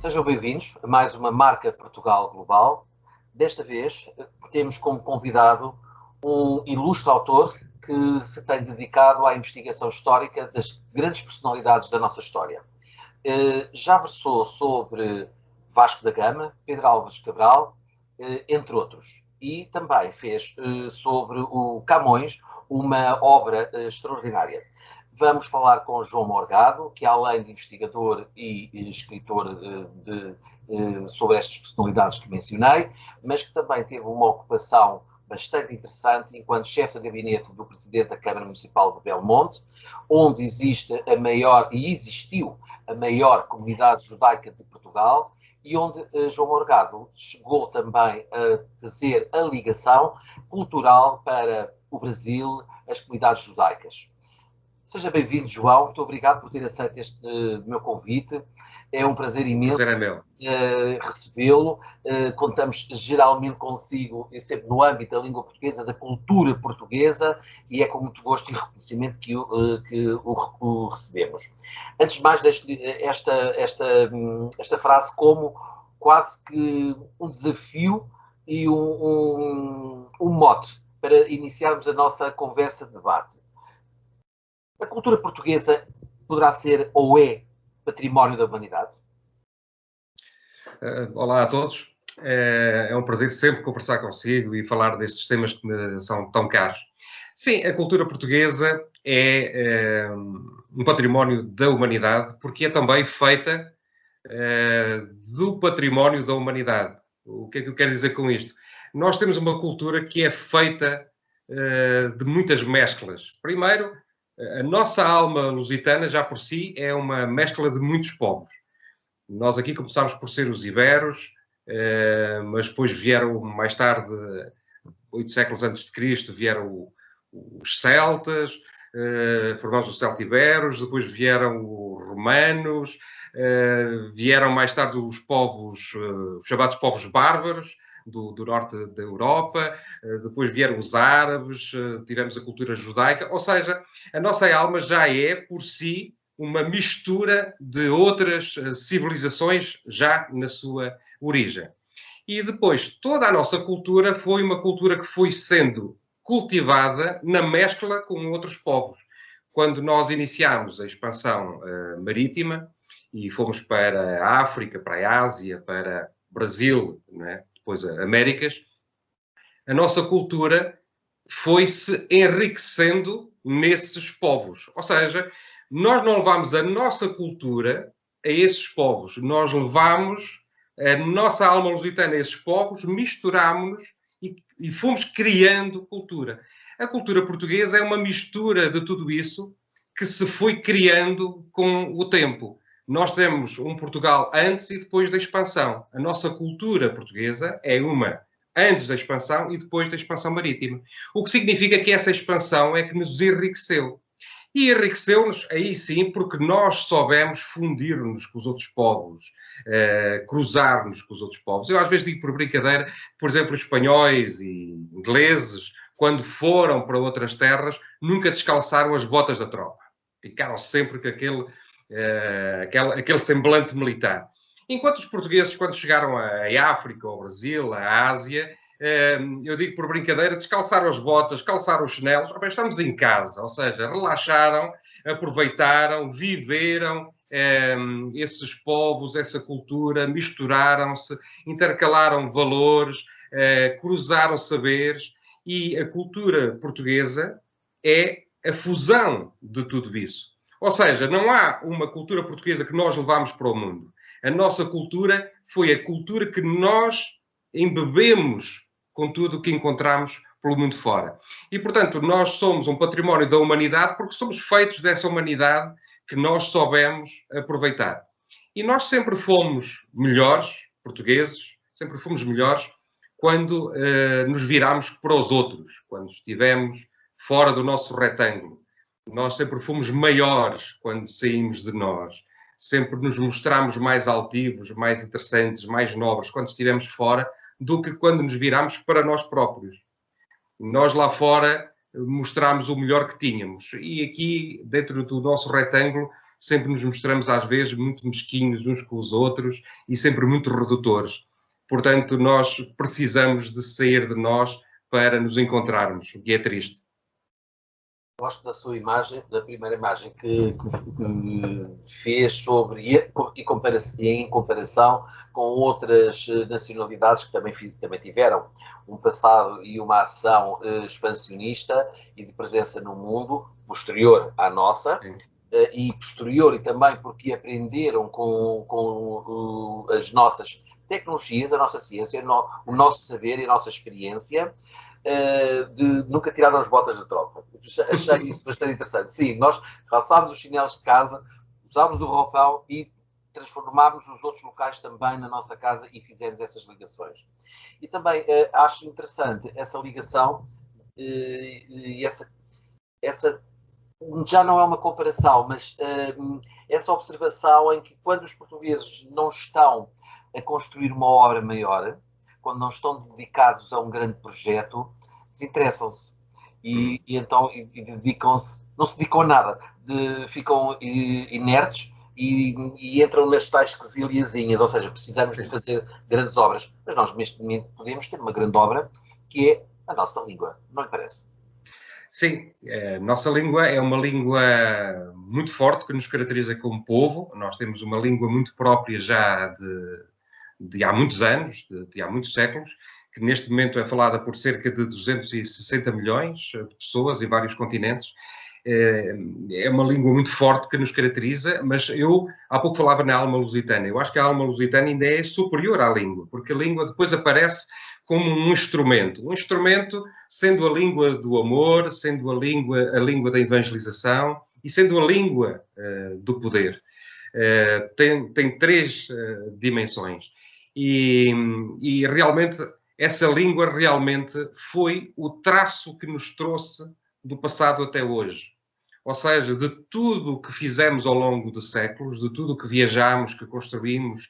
Sejam bem-vindos a mais uma Marca Portugal Global. Desta vez temos como convidado um ilustre autor que se tem dedicado à investigação histórica das grandes personalidades da nossa história. Já versou sobre Vasco da Gama, Pedro Álvares Cabral, entre outros. E também fez sobre o Camões uma obra extraordinária. Vamos falar com João Morgado, que além de investigador e escritor sobre estas personalidades que mencionei, mas que também teve uma ocupação bastante interessante enquanto chefe de gabinete do presidente da Câmara Municipal de Belmonte, onde existe a maior, e existiu, a maior comunidade judaica de Portugal, e onde João Morgado chegou também a fazer a ligação cultural para o Brasil, as comunidades judaicas. Seja bem-vindo, João. Muito obrigado por ter aceito este meu convite. É um prazer imenso recebê-lo. Contamos geralmente consigo, e sempre no âmbito da língua portuguesa, da cultura portuguesa, e é com muito gosto e reconhecimento que o recebemos. Antes de mais, deixo esta frase como quase que um desafio e um mote para iniciarmos a nossa conversa de debate. A cultura portuguesa poderá ser ou é património da humanidade? Olá a todos. É um prazer sempre conversar consigo e falar destes temas que me são tão caros. Sim, a cultura portuguesa é um património da humanidade porque é também feita do património da humanidade. O que é que eu quero dizer com isto? Nós temos uma cultura que é feita de muitas mesclas. Primeiro, a nossa alma lusitana, já por si, é uma mescla de muitos povos. Nós aqui começámos por ser os iberos, mas depois vieram, mais tarde, 8 séculos antes de Cristo, vieram os celtas, formamos os celtiberos, depois vieram os romanos, vieram mais tarde os povos, os chamados povos bárbaros, do norte da Europa, depois vieram os árabes, tivemos a cultura judaica, ou seja, a nossa alma já é, por si, uma mistura de outras civilizações já na sua origem. E depois, toda a nossa cultura foi uma cultura que foi sendo cultivada na mescla com outros povos. Quando nós iniciámos a expansão marítima e fomos para a África, para a Ásia, para o Brasil, não é? Depois Américas, a nossa cultura foi-se enriquecendo nesses povos. Ou seja, nós não levamos a nossa cultura a esses povos, nós levamos a nossa alma lusitana a esses povos, misturámos-nos e fomos criando cultura. A cultura portuguesa é uma mistura de tudo isso que se foi criando com o tempo. Nós temos um Portugal antes e depois da expansão. A nossa cultura portuguesa é uma antes da expansão e depois da expansão marítima. O que significa que essa expansão é que nos enriqueceu. E enriqueceu-nos, aí sim, porque nós soubemos fundir-nos com os outros povos, cruzar-nos com os outros povos. Eu às vezes digo por brincadeira, por exemplo, espanhóis e ingleses, quando foram para outras terras, nunca descalçaram as botas da tropa. Ficaram sempre com aquele semblante militar. Enquanto os portugueses, quando chegaram à África, ao Brasil, à Ásia, eu digo por brincadeira, descalçaram as botas, calçaram os chinelos, estamos em casa, ou seja, relaxaram, aproveitaram, viveram esses povos, essa cultura, misturaram-se, intercalaram valores, cruzaram saberes, e a cultura portuguesa é a fusão de tudo isso. Ou seja, não há uma cultura portuguesa que nós levamos para o mundo. A nossa cultura foi a cultura que nós embebemos com tudo o que encontramos pelo mundo fora. E, portanto, nós somos um património da humanidade porque somos feitos dessa humanidade que nós soubemos aproveitar. E nós sempre fomos melhores, portugueses, sempre fomos melhores quando nos viramos para os outros, quando estivemos fora do nosso retângulo. Nós sempre fomos maiores quando saímos de nós. Sempre nos mostramos mais altivos, mais interessantes, mais nobres quando estivemos fora do que quando nos viramos para nós próprios. Nós lá fora mostramos o melhor que tínhamos. E aqui, dentro do nosso retângulo, sempre nos mostramos às vezes muito mesquinhos uns com os outros e sempre muito redutores. Portanto, nós precisamos de sair de nós para nos encontrarmos, o que é triste. Gosto da sua imagem, da primeira imagem que fez sobre e em comparação com outras nacionalidades que também tiveram um passado e uma ação expansionista e de presença no mundo, posterior à nossa, e posterior e também porque aprenderam com as nossas tecnologias, a nossa ciência, o nosso saber e a nossa experiência, nunca tiraram as botas de troca. Achei isso bastante interessante. Sim, nós calçámos os chinelos de casa, usámos o roupão e transformámos os outros locais também na nossa casa e fizemos essas ligações. E também acho interessante essa ligação e essa já não é uma comparação, mas essa observação em que quando os portugueses não estão a construir uma obra maior, quando não estão dedicados a um grande projeto, desinteressam-se e então dedicam-se, não se dedicam a nada, ficam inertes e entram nas tais quesilhazinhas, ou seja, precisamos de fazer grandes obras. Mas nós, neste momento, podemos ter uma grande obra que é a nossa língua, não lhe parece? Sim, a nossa língua é uma língua muito forte que nos caracteriza como povo. Nós temos uma língua muito própria já de há muitos anos, de há muitos séculos, que neste momento é falada por cerca de 260 milhões de pessoas em vários continentes. É uma língua muito forte que nos caracteriza, mas eu há pouco falava na alma lusitana. Eu acho que a alma lusitana ainda é superior à língua, porque a língua depois aparece como um instrumento sendo a língua do amor, sendo a língua da evangelização e sendo a língua do poder. Tem três dimensões. E realmente, essa língua realmente foi o traço que nos trouxe do passado até hoje. Ou seja, de tudo o que fizemos ao longo de séculos, de tudo o que viajamos, que construímos,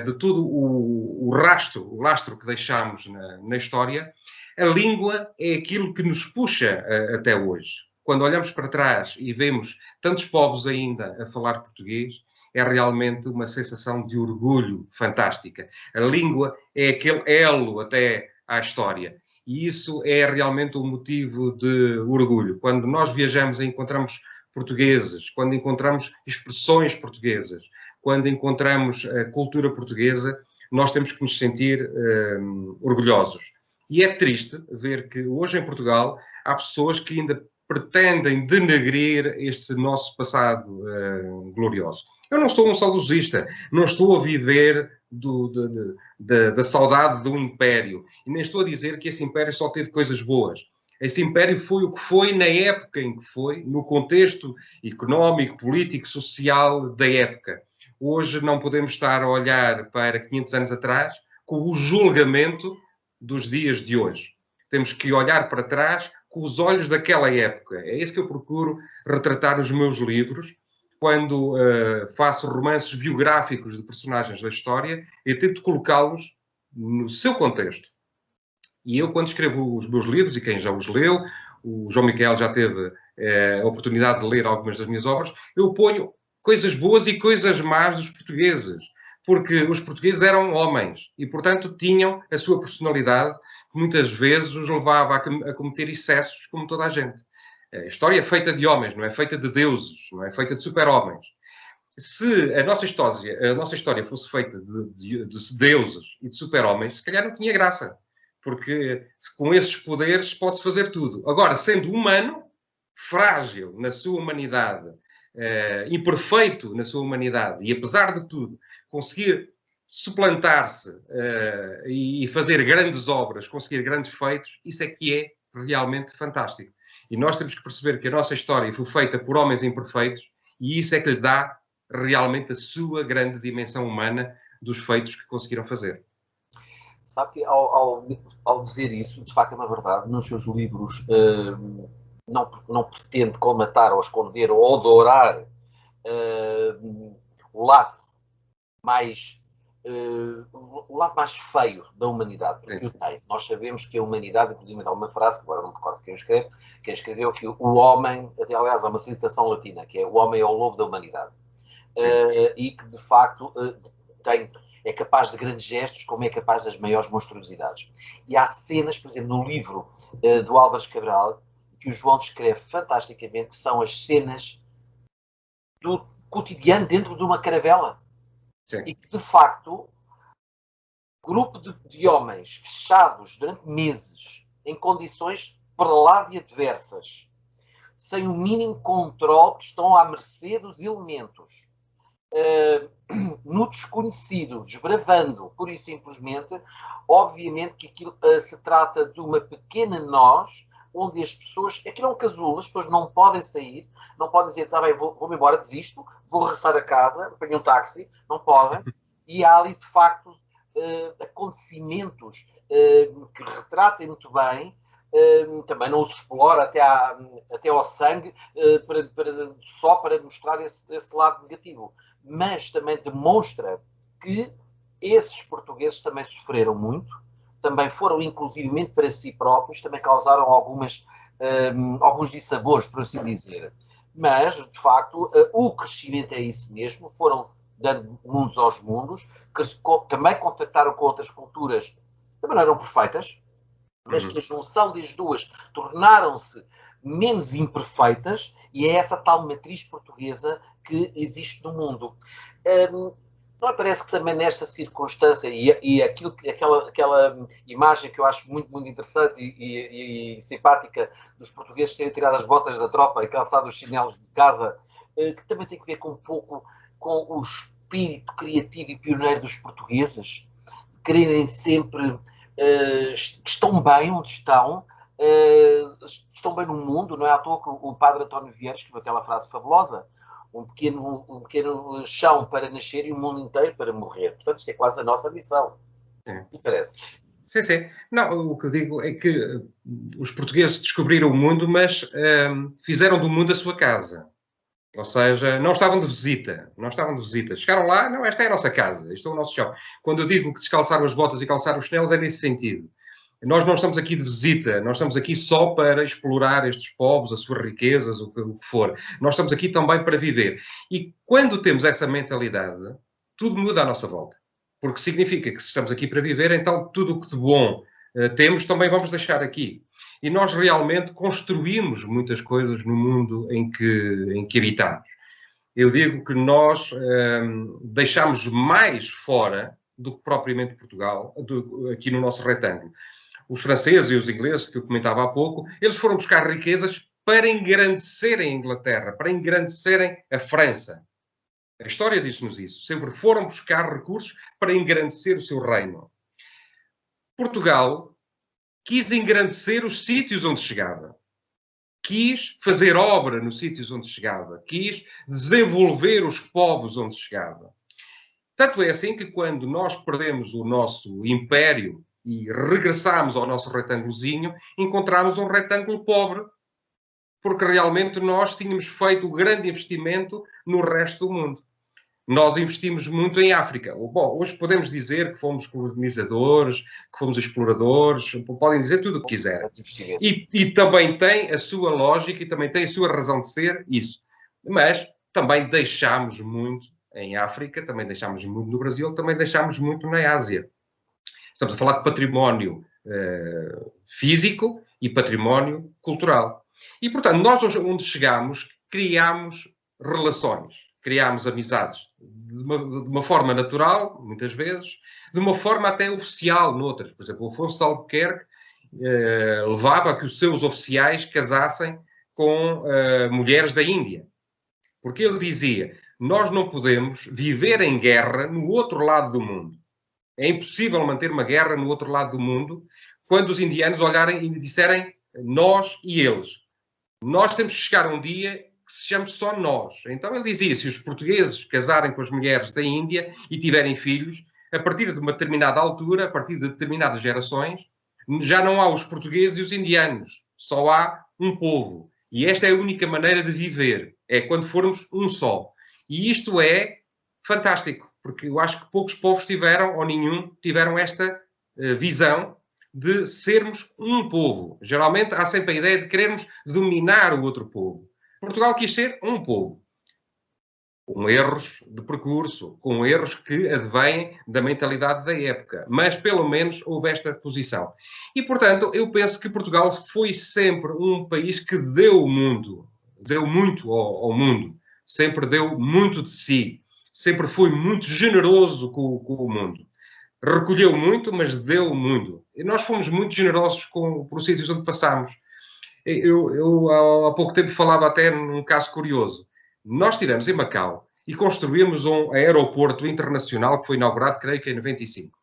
de todo o lastro que deixamos na história, a língua é aquilo que nos puxa até hoje. Quando olhamos para trás e vemos tantos povos ainda a falar português, é realmente uma sensação de orgulho fantástica. A língua é aquele elo até à história. E isso é realmente um motivo de orgulho. Quando nós viajamos e encontramos portugueses, quando encontramos expressões portuguesas, quando encontramos a cultura portuguesa, nós temos que nos sentir orgulhosos. E é triste ver que hoje em Portugal há pessoas que ainda pretendem denegrir este nosso passado glorioso. Eu não sou um saudosista, não estou a viver da saudade do império. E nem estou a dizer que esse império só teve coisas boas. Esse império foi o que foi na época em que foi, no contexto económico, político, social da época. Hoje não podemos estar a olhar para 500 anos atrás com o julgamento dos dias de hoje. Temos que olhar para trás com os olhos daquela época. É isso que eu procuro retratar nos meus livros, quando faço romances biográficos de personagens da história, eu tento colocá-los no seu contexto. E eu, quando escrevo os meus livros, e quem já os leu, o João Miquel já teve a oportunidade de ler algumas das minhas obras, eu ponho coisas boas e coisas más dos portugueses. Porque os portugueses eram homens e, portanto, tinham a sua personalidade, que muitas vezes os levava a cometer excessos, como toda a gente. A história é feita de homens, não é feita de deuses, não é feita de super-homens. Se a nossa história fosse feita de deuses e de super-homens, se calhar não tinha graça. Porque com esses poderes pode-se fazer tudo. Agora, sendo humano, frágil na sua humanidade, imperfeito na sua humanidade, e apesar de tudo, conseguir suplantar-se e fazer grandes obras, conseguir grandes feitos, isso é que é realmente fantástico. E nós temos que perceber que a nossa história foi feita por homens imperfeitos e isso é que lhe dá realmente a sua grande dimensão humana dos feitos que conseguiram fazer. Sabe que ao dizer isso, de facto é uma verdade, nos seus livros não pretende colmatar ou esconder ou adorar o lado mais o lado mais feio da humanidade, porque o tem. Nós sabemos que a humanidade, inclusive há uma frase, que agora não me recordo quem escreveu que o homem, até aliás há uma citação latina, que é o homem é o lobo da humanidade. E que de facto é capaz de grandes gestos, como é capaz das maiores monstruosidades. E há cenas, por exemplo, no livro do Álvares Cabral, que o João descreve fantasticamente, que são as cenas do cotidiano dentro de uma caravela. Sim. E que, de facto, grupo de homens fechados durante meses, em condições para lá de adversas, sem o mínimo controle, que estão à mercê dos elementos, no desconhecido, desbravando, pura e simplesmente, obviamente que aquilo se trata de uma pequena nós, onde as pessoas, aquilo é um casulo, as pessoas não podem sair, não podem dizer, tá bem, vou-me embora, desisto, vou regressar a casa, apanho um táxi, não podem, e há ali, de facto, acontecimentos que retratem muito bem, também não os explora até ao sangue, só para mostrar esse lado negativo, mas também demonstra que esses portugueses também sofreram muito, também foram inclusivamente para si próprios, também causaram alguns dissabores, por assim dizer. Mas, de facto, o crescimento é isso mesmo, foram dando mundos aos mundos, que também contactaram com outras culturas, também não eram perfeitas, mas que a junção das duas tornaram-se menos imperfeitas, e é essa tal matriz portuguesa que existe no mundo. Não parece que também nesta circunstância e aquela imagem que eu acho muito, muito interessante e simpática dos portugueses terem tirado as botas da tropa e calçado os chinelos de casa, que também tem que ver com um pouco com o espírito criativo e pioneiro dos portugueses, quererem sempre que estão bem onde estão, estão bem no mundo. Não é à toa que o padre António Vieira escreveu aquela frase fabulosa: um pequeno chão para nascer e um mundo inteiro para morrer. Portanto, isto é quase a nossa missão. Me parece. Sim, sim. Não, o que eu digo é que os portugueses descobriram o mundo, mas fizeram do mundo a sua casa. Ou seja, não estavam de visita. Não estavam de visita. Chegaram lá, não, esta é a nossa casa, isto é o nosso chão. Quando eu digo que descalçaram as botas e calçaram os chinelos, é nesse sentido. Nós não estamos aqui de visita, nós estamos aqui só para explorar estes povos, as suas riquezas, o que for. Nós estamos aqui também para viver. E quando temos essa mentalidade, tudo muda à nossa volta. Porque significa que se estamos aqui para viver, então tudo o que de bom temos também vamos deixar aqui. E nós realmente construímos muitas coisas no mundo em que habitamos. Eu digo que nós deixamos mais fora do que propriamente Portugal, aqui no nosso retângulo. Os franceses e os ingleses, que eu comentava há pouco, eles foram buscar riquezas para engrandecerem a Inglaterra, para engrandecerem a França. A história diz-nos isso. Sempre foram buscar recursos para engrandecer o seu reino. Portugal quis engrandecer os sítios onde chegava. Quis fazer obra nos sítios onde chegava. Quis desenvolver os povos onde chegava. Tanto é assim que quando nós perdemos o nosso império e regressamos ao nosso retângulozinho, encontramos um retângulo pobre, porque realmente nós tínhamos feito o grande investimento no resto do mundo. Nós investimos muito em África. Bom, hoje podemos dizer que fomos colonizadores, que fomos exploradores, podem dizer tudo o que quiserem. E também tem a sua lógica e também tem a sua razão de ser isso. Mas também deixámos muito em África, também deixámos muito no Brasil, também deixámos muito na Ásia. Estamos a falar de património físico e património cultural. E, portanto, nós onde chegámos, criámos relações, criámos amizades de uma forma natural, muitas vezes, de uma forma até oficial, noutras. Por exemplo, o Afonso de Albuquerque levava a que os seus oficiais casassem com mulheres da Índia. Porque ele dizia, nós não podemos viver em guerra no outro lado do mundo. É impossível manter uma guerra no outro lado do mundo quando os indianos olharem e disserem nós e eles. Nós temos que chegar a um dia que sejamos só nós. Então ele dizia, se os portugueses casarem com as mulheres da Índia e tiverem filhos, a partir de uma determinada altura, a partir de determinadas gerações, já não há os portugueses e os indianos. Só há um povo. E esta é a única maneira de viver. É quando formos um só. E isto é fantástico. porque eu acho que poucos povos tiveram, ou nenhum, tiveram esta visão de sermos um povo. Geralmente há sempre a ideia de querermos dominar o outro povo. Portugal quis ser um povo, com erros de percurso, com erros que advêm da mentalidade da época. Mas, pelo menos, houve esta posição. E, portanto, eu penso que Portugal foi sempre um país que deu o mundo, deu muito ao mundo, sempre deu muito de si, sempre foi muito generoso com o mundo. Recolheu muito, mas deu muito. E nós fomos muito generosos com os sítios onde passámos. Eu há pouco tempo falava até num caso curioso. Nós estivemos em Macau e construímos um aeroporto internacional que foi inaugurado, creio que em 95.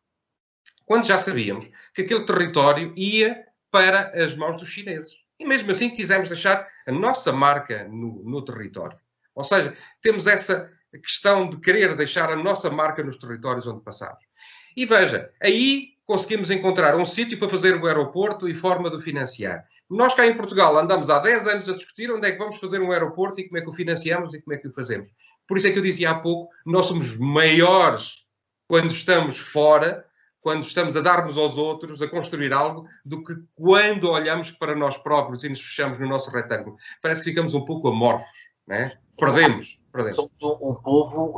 Quando já sabíamos que aquele território ia para as mãos dos chineses. E mesmo assim quisemos deixar a nossa marca no território. Ou seja, temos essa questão de querer deixar a nossa marca nos territórios onde passamos. E veja, aí conseguimos encontrar um sítio para fazer o aeroporto e forma de o financiar. Nós cá em Portugal andamos há 10 anos a discutir onde é que vamos fazer um aeroporto e como é que o financiamos e como é que o fazemos. Por isso é que eu dizia há pouco, nós somos maiores quando estamos fora, quando estamos a darmos aos outros, a construir algo, do que quando olhamos para nós próprios e nos fechamos no nosso retângulo. Parece que ficamos um pouco amorfos, né? Perdemos. Somos um povo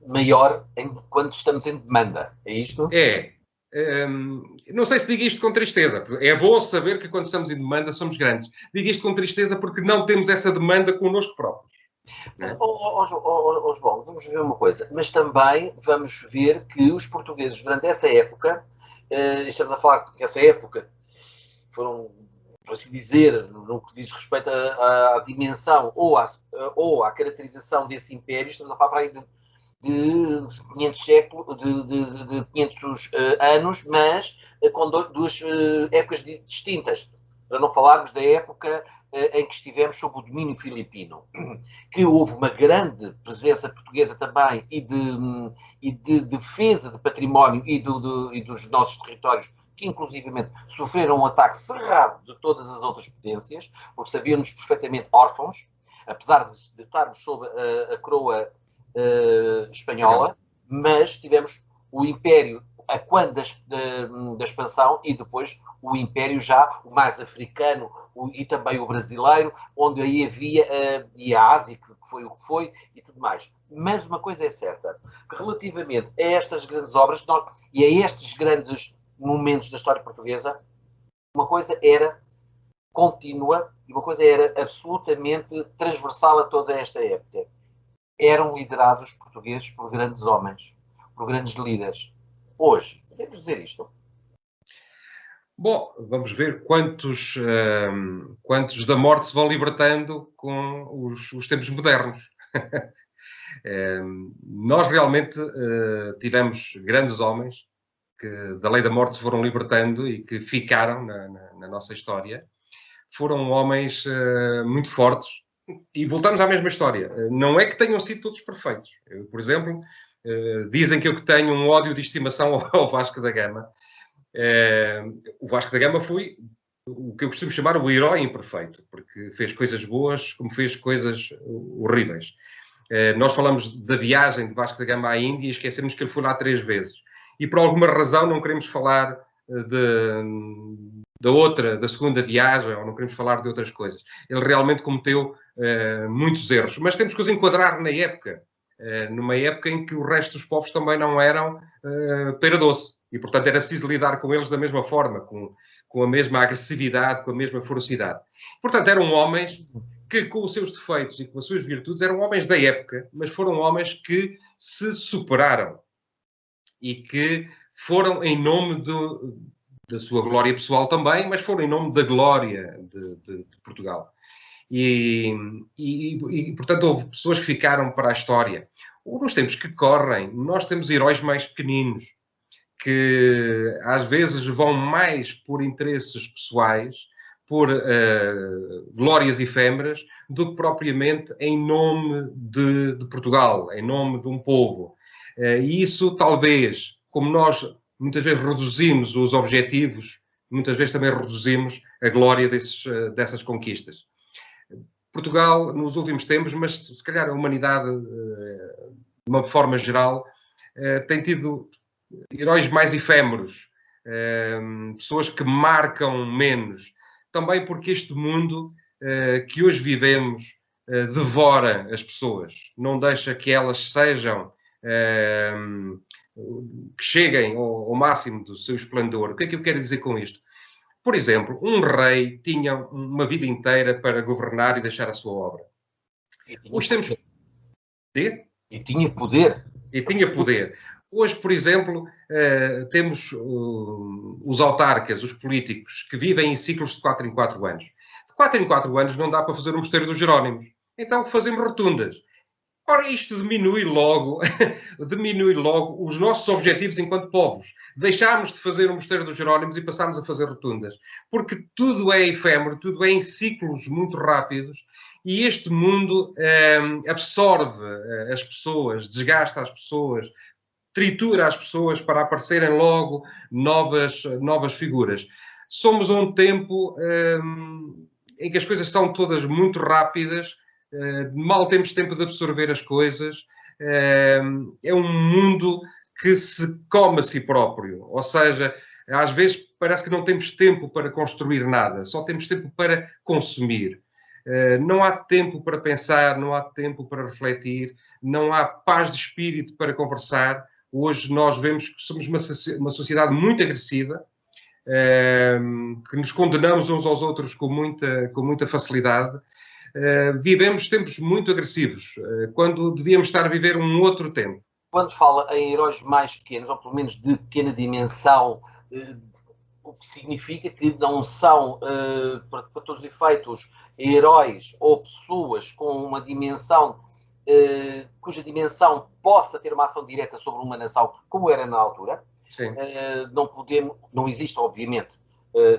maior quando estamos em demanda, é isto? Não sei se digo isto com tristeza. É bom saber que quando estamos em demanda somos grandes. Digo isto com tristeza porque não temos essa demanda connosco próprios. Mas, João, vamos ver uma coisa. Mas também vamos ver que os portugueses, durante essa época, estamos a falar que essa época foram, por assim dizer, no que diz respeito à dimensão ou à caracterização desse império, estamos a falar para aí de 500 séculos, de 500 anos, mas com duas épocas distintas. Para não falarmos da época em que estivemos sob o domínio filipino, que houve uma grande presença portuguesa também e de defesa de património e dos nossos territórios, que inclusivamente sofreram um ataque cerrado de todas as outras potências, porque sabíamos perfeitamente órfãos, apesar de estarmos sob a coroa espanhola, mas tivemos o Império a quando da expansão e depois o Império já o mais africano e também o brasileiro, onde aí havia e a Ásia, que foi o que foi e tudo mais. Mas uma coisa é certa, que relativamente a estas grandes obras e a estes grandes momentos da história portuguesa, uma coisa era contínua e uma coisa era absolutamente transversal a toda esta época. Eram liderados os portugueses por grandes homens, por grandes líderes. Hoje, podemos dizer isto? Bom, vamos ver quantos da morte se vão libertando com os tempos modernos. Nós realmente tivemos grandes homens que da lei da morte se foram libertando e que ficaram na nossa história. Foram homens muito fortes. E voltamos à mesma história. Não é que tenham sido todos perfeitos. Eu, por exemplo, dizem que eu tenho um ódio de estimação ao Vasco da Gama. O Vasco da Gama foi o que eu costumo chamar o herói imperfeito, porque fez coisas boas como fez coisas horríveis. Nós falamos da viagem de Vasco da Gama à Índia e esquecemos que ele foi lá 3 vezes. E por alguma razão não queremos falar da segunda viagem, ou não queremos falar de outras coisas. Ele realmente cometeu muitos erros, mas temos que os enquadrar na época, numa época em que o resto dos povos também não eram pera doce, e portanto era preciso lidar com eles da mesma forma, com a mesma agressividade, com a mesma ferocidade. Portanto, eram homens que, com os seus defeitos e com as suas virtudes, eram homens da época, mas foram homens que se superaram e que foram em nome da sua glória pessoal também, mas foram em nome da glória de Portugal. E, portanto, houve pessoas que ficaram para a história. Nos tempos que correm, nós temos heróis mais pequeninos, que às vezes vão mais por interesses pessoais, por glórias efêmeras, do que propriamente em nome de Portugal, em nome de um povo. E isso, talvez, como nós muitas vezes reduzimos os objetivos, muitas vezes também reduzimos a glória dessas conquistas. Portugal, nos últimos tempos, mas se calhar a humanidade, de uma forma geral, tem tido heróis mais efêmeros, pessoas que marcam menos. Também porque este mundo que hoje vivemos devora as pessoas, não deixa que elas sejam, que cheguem ao máximo do seu esplendor. O que é que eu quero dizer com isto? Por exemplo, um rei tinha uma vida inteira para governar e deixar a sua obra. Hoje temos... E tinha poder. E tinha poder. Hoje, por exemplo, temos os autarcas, os políticos, que vivem em ciclos de 4 em 4 anos. De 4 em 4 anos não dá para fazer o Mosteiro dos Jerónimos. Então fazemos rotundas. Ora, isto diminui logo os nossos objetivos enquanto povos. Deixámos de fazer o Mosteiro dos Jerónimos e passámos a fazer rotundas. Porque tudo é efêmero, tudo é em ciclos muito rápidos e este mundo absorve as pessoas, desgasta as pessoas, tritura as pessoas para aparecerem logo novas figuras. Somos a um tempo em que as coisas são todas muito rápidas, mal temos tempo de absorver as coisas. É um mundo que se come a si próprio. Ou seja, às vezes parece que não temos tempo para construir nada, só temos tempo para consumir. Não há tempo para pensar, não há tempo para refletir, não há paz de espírito para conversar. Hoje nós vemos que somos uma sociedade muito agressiva, que nos condenamos uns aos outros com muita facilidade. Vivemos tempos muito agressivos, quando devíamos estar a viver um outro tempo. Quando fala em heróis mais pequenos, ou pelo menos de pequena dimensão, o que significa que não são, para todos os efeitos, heróis ou pessoas com uma dimensão, cuja dimensão possa ter uma ação direta sobre uma nação, como era na altura. Não existe, obviamente,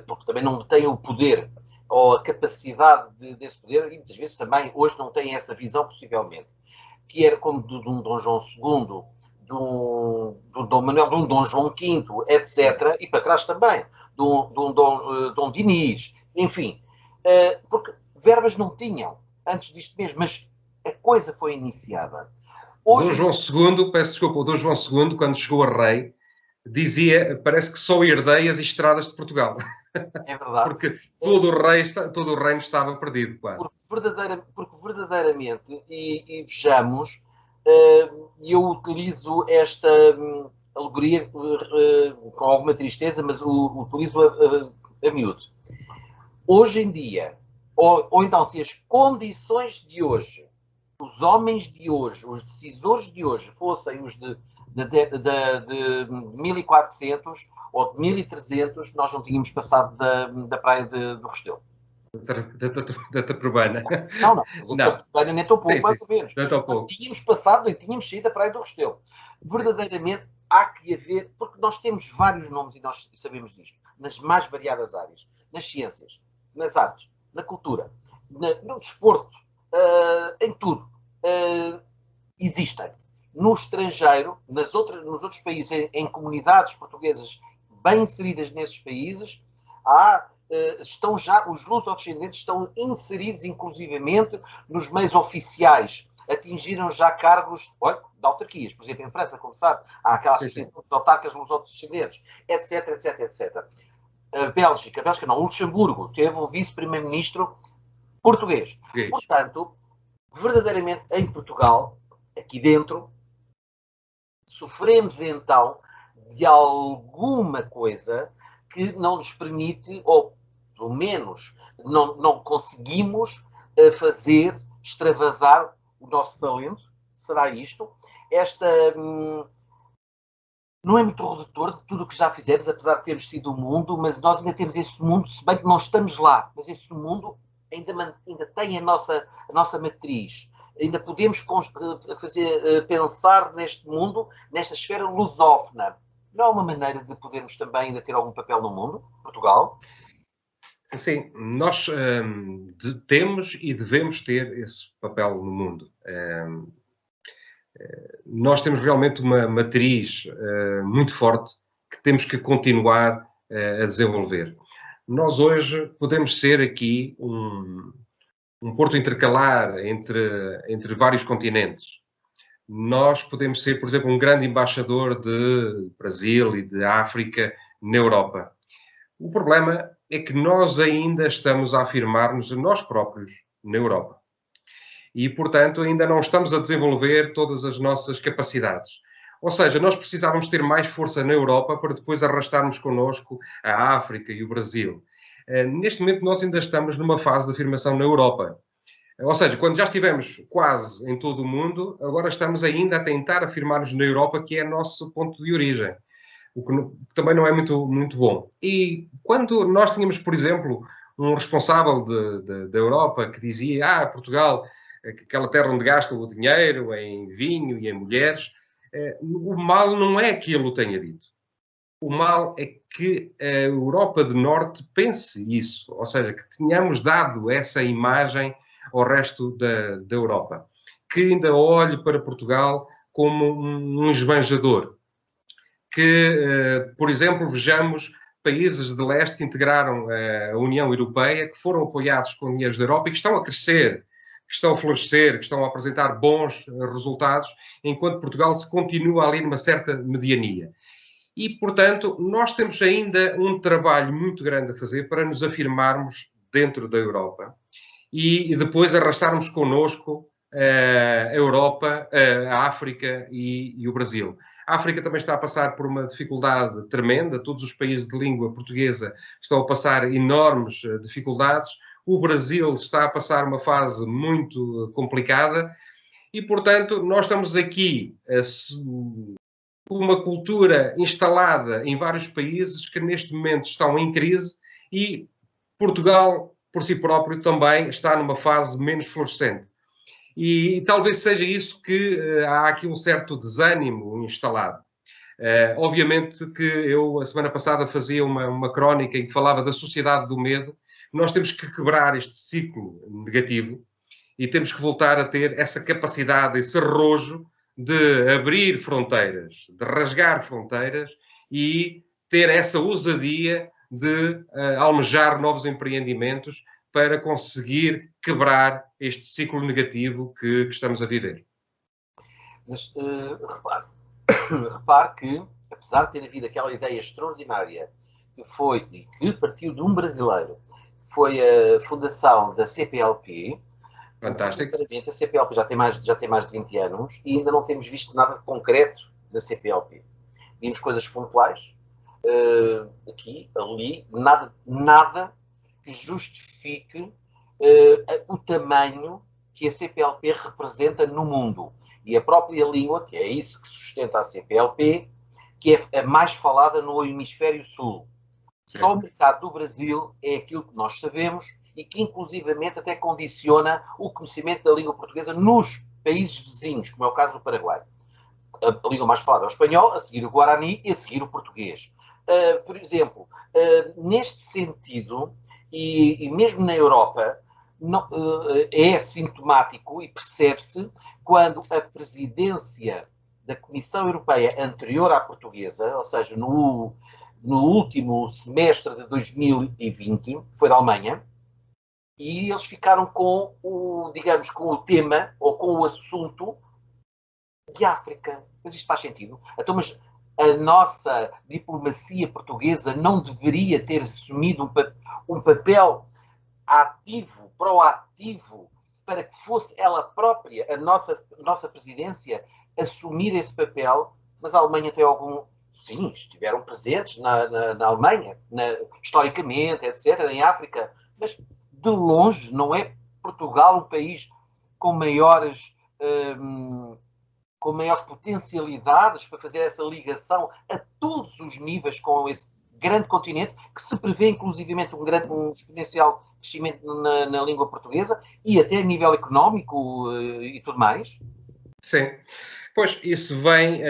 porque também não tem o poder ou a capacidade desse poder, e muitas vezes também hoje não tem essa visão, possivelmente, que era como de um Dom João II, de um Dom Manuel, de um Dom João V, etc., e para trás também, de um Dom Dinis, enfim, porque verbas não tinham antes disto mesmo, mas a coisa foi iniciada. Hoje... Dom João II, peço desculpa, o Dom João II, quando chegou a rei, dizia, parece que só herdei as estradas de Portugal. É verdade. Porque todo o reino estava perdido, quase. Porque verdadeiramente, e vejamos, eu utilizo esta alegoria com alguma tristeza, mas utilizo a miúdo. Hoje em dia, ou então se as condições de hoje, os homens de hoje, os decisores de hoje, fossem os de 1400 ou de 1300, nós não tínhamos passado da praia do Restelo. Da Taprobana. Não. Da Taprobana nem tão pouco, mais ou menos. Não tínhamos passado, nem tínhamos saído da praia do Restelo. Verdadeiramente há que haver, porque nós temos vários nomes e nós sabemos disto, nas mais variadas áreas, nas ciências, nas artes, na cultura, no desporto, em tudo. Existem. No estrangeiro, nos outros países, em comunidades portuguesas bem inseridas nesses países, estão já, os luso-descendentes estão inseridos inclusivamente nos meios oficiais, atingiram já cargos de autarquias. Por exemplo, em França, como sabe, há aquela associação de autarcas luso-descendentes, etc. A Bélgica não, o Luxemburgo teve um vice-primeiro-ministro português. Portanto, verdadeiramente, em Portugal, aqui dentro, sofremos então de alguma coisa que não nos permite, ou pelo menos não conseguimos fazer extravasar o nosso talento. Será isto? Não é muito redutor de tudo o que já fizemos, apesar de termos tido o mundo, mas nós ainda temos esse mundo, se bem que não estamos lá, mas esse mundo ainda tem a nossa matriz. Ainda podemos pensar neste mundo, nesta esfera lusófona. Não há uma maneira de podermos também ainda ter algum papel no mundo, Portugal? Sim, nós temos e devemos ter esse papel no mundo. Nós temos realmente uma matriz muito forte que temos que continuar a desenvolver. Nós hoje podemos ser aqui um porto intercalar entre vários continentes. nós podemos ser, por exemplo, um grande embaixador de Brasil e de África na Europa. O problema é que nós ainda estamos a afirmar-nos a nós próprios na Europa. E, portanto, ainda não estamos a desenvolver todas as nossas capacidades. Ou seja, nós precisávamos ter mais força na Europa para depois arrastarmos connosco a África e o Brasil. Neste momento, nós ainda estamos numa fase de afirmação na Europa. Ou seja, quando já estivemos quase em todo o mundo, agora estamos ainda a tentar afirmar-nos na Europa, que é nosso ponto de origem. O que também não é muito bom. E quando nós tínhamos, por exemplo, um responsável da Europa que dizia Portugal, aquela terra onde gasta o dinheiro em vinho e em mulheres, o mal não é que ele o tenha dito. O mal é que a Europa do Norte pense isso, ou seja, que tenhamos dado essa imagem ao resto da Europa, que ainda olhe para Portugal como um esbanjador, que, por exemplo, vejamos países de leste que integraram a União Europeia, que foram apoiados com dinheiros da Europa e que estão a crescer, que estão a florescer, que estão a apresentar bons resultados, enquanto Portugal se continua ali numa certa mediania. E, portanto, nós temos ainda um trabalho muito grande a fazer para nos afirmarmos dentro da Europa e depois arrastarmos connosco a Europa, a África e o Brasil. A África também está a passar por uma dificuldade tremenda. Todos os países de língua portuguesa estão a passar enormes dificuldades. O Brasil está a passar uma fase muito complicada e, portanto, nós estamos aqui uma cultura instalada em vários países que neste momento estão em crise e Portugal, por si próprio, também está numa fase menos florescente. E talvez seja isso que há aqui um certo desânimo instalado. Obviamente que eu, a semana passada, fazia uma crónica em que falava da sociedade do medo. Nós temos que quebrar este ciclo negativo e temos que voltar a ter essa capacidade, esse arrojo de abrir fronteiras, de rasgar fronteiras e ter essa ousadia de almejar novos empreendimentos para conseguir quebrar este ciclo negativo que estamos a viver. Mas repare que, apesar de ter havido aquela ideia extraordinária que foi e que partiu de um brasileiro, foi a fundação da CPLP. Fantástico. A CPLP já tem mais de 20 anos e ainda não temos visto nada de concreto da CPLP. Vimos coisas pontuais, aqui, ali, nada que justifique o tamanho que a CPLP representa no mundo. E a própria língua, que é isso que sustenta a CPLP, que é a mais falada no hemisfério sul. Só o mercado do Brasil é aquilo que nós sabemos e que inclusivamente até condiciona o conhecimento da língua portuguesa nos países vizinhos, como é o caso do Paraguai. A língua mais falada é o espanhol, a seguir o guarani e a seguir o português. Por exemplo, neste sentido, e mesmo na Europa, não, é sintomático e percebe-se quando a presidência da Comissão Europeia anterior à portuguesa, ou seja, no último semestre de 2020, foi da Alemanha, e eles ficaram com com o tema ou com o assunto de África. Mas isto faz sentido? Então, mas a nossa diplomacia portuguesa não deveria ter assumido um papel ativo, proativo, para que fosse ela própria, a nossa presidência, assumir esse papel? Mas a Alemanha tem algum... Sim, estiveram presentes na Alemanha, historicamente, etc., em África, mas de longe não é Portugal um país com maiores potencialidades para fazer essa ligação a todos os níveis com esse grande continente, que se prevê inclusivamente um exponencial crescimento na língua portuguesa e até a nível económico e tudo mais. Sim. Pois, isso vem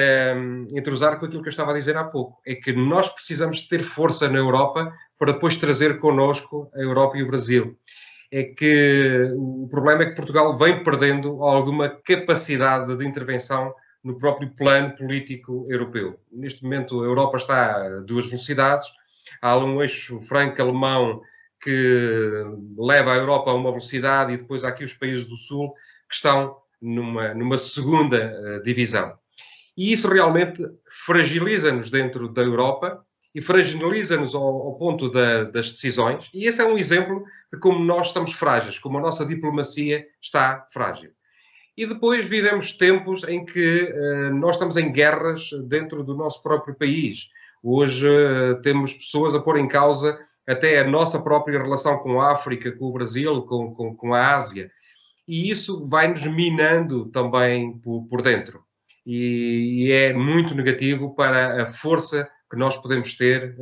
entrosar com aquilo que eu estava a dizer há pouco. É que nós precisamos de ter força na Europa para depois trazer connosco a Europa e o Brasil. É que o problema é que Portugal vem perdendo alguma capacidade de intervenção no próprio plano político europeu. Neste momento, a Europa está a duas velocidades. Há um eixo franco-alemão que leva a Europa a uma velocidade e depois há aqui os países do Sul que estão numa segunda divisão. E isso realmente fragiliza-nos dentro da Europa e fragiliza-nos ao ponto das decisões. E esse é um exemplo de como nós estamos frágeis, como a nossa diplomacia está frágil. E depois vivemos tempos em que nós estamos em guerras dentro do nosso próprio país. Hoje temos pessoas a pôr em causa até a nossa própria relação com a África, com o Brasil, com a Ásia. E isso vai-nos minando também por dentro. E é muito negativo para a força que nós podemos ter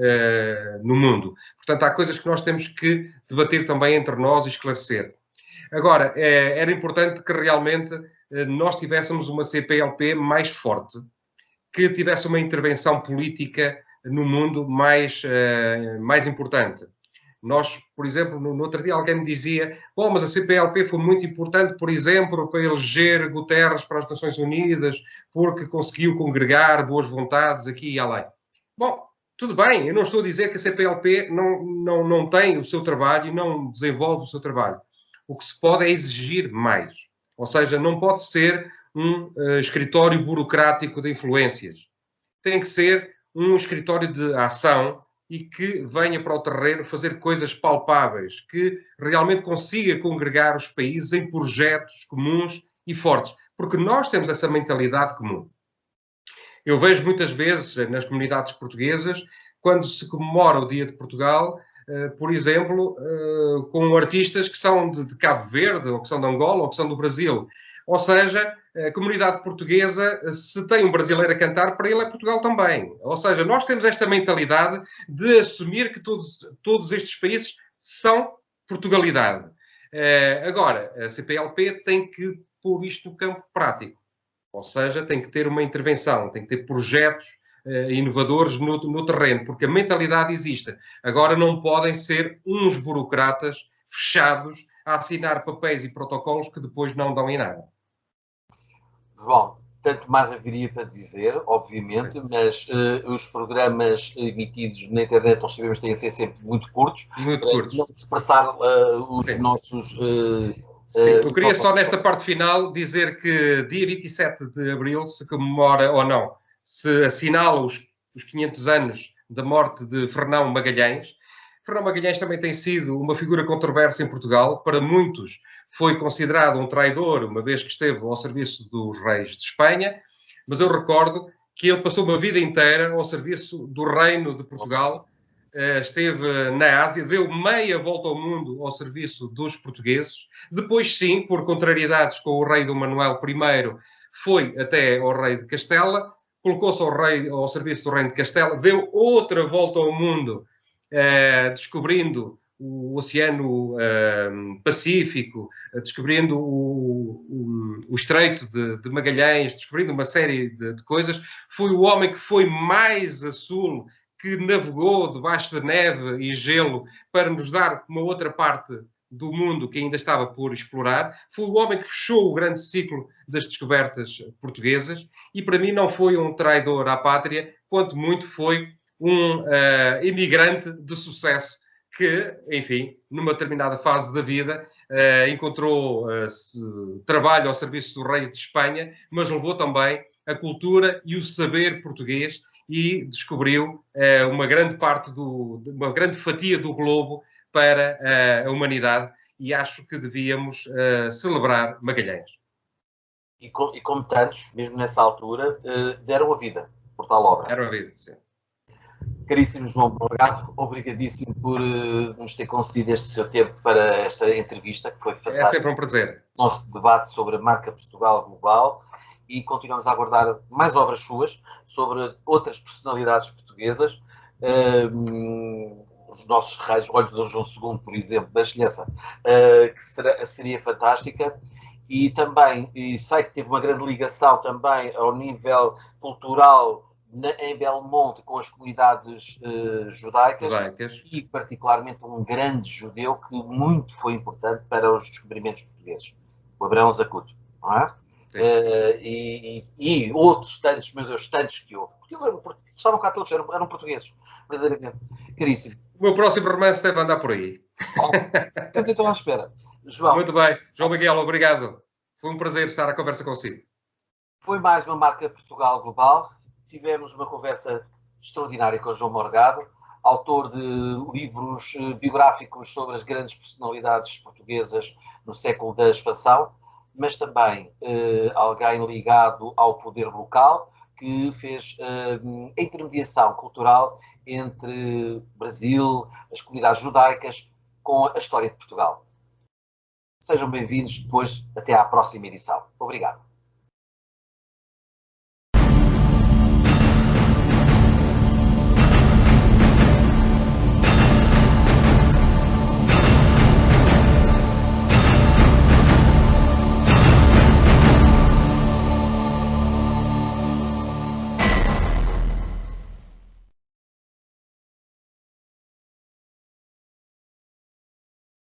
no mundo. Portanto, há coisas que nós temos que debater também entre nós e esclarecer. Agora, era importante que realmente nós tivéssemos uma CPLP mais forte, que tivesse uma intervenção política no mundo mais importante. Nós, por exemplo, no outro dia alguém me dizia, bom, mas a CPLP foi muito importante, por exemplo, para eleger Guterres para as Nações Unidas, porque conseguiu congregar boas vontades aqui e além. Bom, tudo bem, eu não estou a dizer que a CPLP não tem o seu trabalho e não desenvolve o seu trabalho. O que se pode é exigir mais. Ou seja, não pode ser um escritório burocrático de influências. Tem que ser um escritório de ação e que venha para o terreno fazer coisas palpáveis, que realmente consiga congregar os países em projetos comuns e fortes. Porque nós temos essa mentalidade comum. Eu vejo muitas vezes nas comunidades portuguesas, quando se comemora o Dia de Portugal, por exemplo, com artistas que são de Cabo Verde, ou que são de Angola, ou que são do Brasil. Ou seja, a comunidade portuguesa, se tem um brasileiro a cantar, para ele é Portugal também. Ou seja, nós temos esta mentalidade de assumir que todos estes países são Portugalidade. Agora, a CPLP tem que pôr isto no campo prático. Ou seja, tem que ter uma intervenção, tem que ter projetos inovadores no terreno, porque a mentalidade existe. Agora não podem ser uns burocratas fechados a assinar papéis e protocolos que depois não dão em nada. João, tanto mais haveria para dizer, obviamente, mas os programas emitidos na internet, nós sabemos, têm a ser sempre muito curtos. Muito curtos. Não dispersar os nossos... Sim, eu queria só nesta parte final dizer que dia 27 de abril se comemora ou não, se assinala os 500 anos da morte de Fernão Magalhães. Fernão Magalhães também tem sido uma figura controversa em Portugal. Para muitos foi considerado um traidor, uma vez que esteve ao serviço dos reis de Espanha, mas eu recordo que ele passou uma vida inteira ao serviço do Reino de Portugal, esteve na Ásia, deu meia volta ao mundo ao serviço dos portugueses. Depois, sim, por contrariedades com o rei Dom Manuel I, foi até ao rei de Castela, colocou-se ao serviço do reino de Castela, deu outra volta ao mundo, descobrindo o Oceano Pacífico, descobrindo o Estreito de Magalhães, descobrindo uma série de coisas. Foi o homem que foi mais a sul, que navegou debaixo de neve e gelo para nos dar uma outra parte do mundo que ainda estava por explorar. Foi o homem que fechou o grande ciclo das descobertas portuguesas e, para mim, não foi um traidor à pátria, quanto muito foi um imigrante de sucesso que, enfim, numa determinada fase da vida, encontrou trabalho ao serviço do rei de Espanha, mas levou também a cultura e o saber português e descobriu uma grande uma grande fatia do globo para a humanidade, e acho que devíamos celebrar Magalhães. E como tantos, mesmo nessa altura, deram a vida por tal obra. Deram a vida, sim. Caríssimo João Morgado, obrigadíssimo por nos ter concedido este seu tempo para esta entrevista, que foi fantástica. É sempre um prazer. Nosso debate sobre a marca Portugal Global, e continuamos a aguardar mais obras suas sobre outras personalidades portuguesas, os nossos reis, olho de João II, por exemplo, da Xilhança, que seria fantástica. E também, sei que teve uma grande ligação também ao nível cultural em Belmonte com as comunidades judaicas e particularmente um grande judeu que muito foi importante para os descobrimentos portugueses, o Abraão Zacuto, não é? E outros tantos, meu Deus, tantos que houve, porque eles estavam cá todos, eram portugueses, verdadeiramente. Caríssimo. O meu próximo romance deve andar por aí. Então à espera. João. Muito bem. João Miguel, obrigado. Foi um prazer estar à conversa consigo. Foi mais uma Marca Portugal Global. Tivemos uma conversa extraordinária com o João Morgado, autor de livros biográficos sobre as grandes personalidades portuguesas no século da expansão, mas também alguém ligado ao poder local, que fez intermediação cultural entre Brasil, as comunidades judaicas, com a história de Portugal. Sejam bem-vindos depois, até à próxima edição. Obrigado.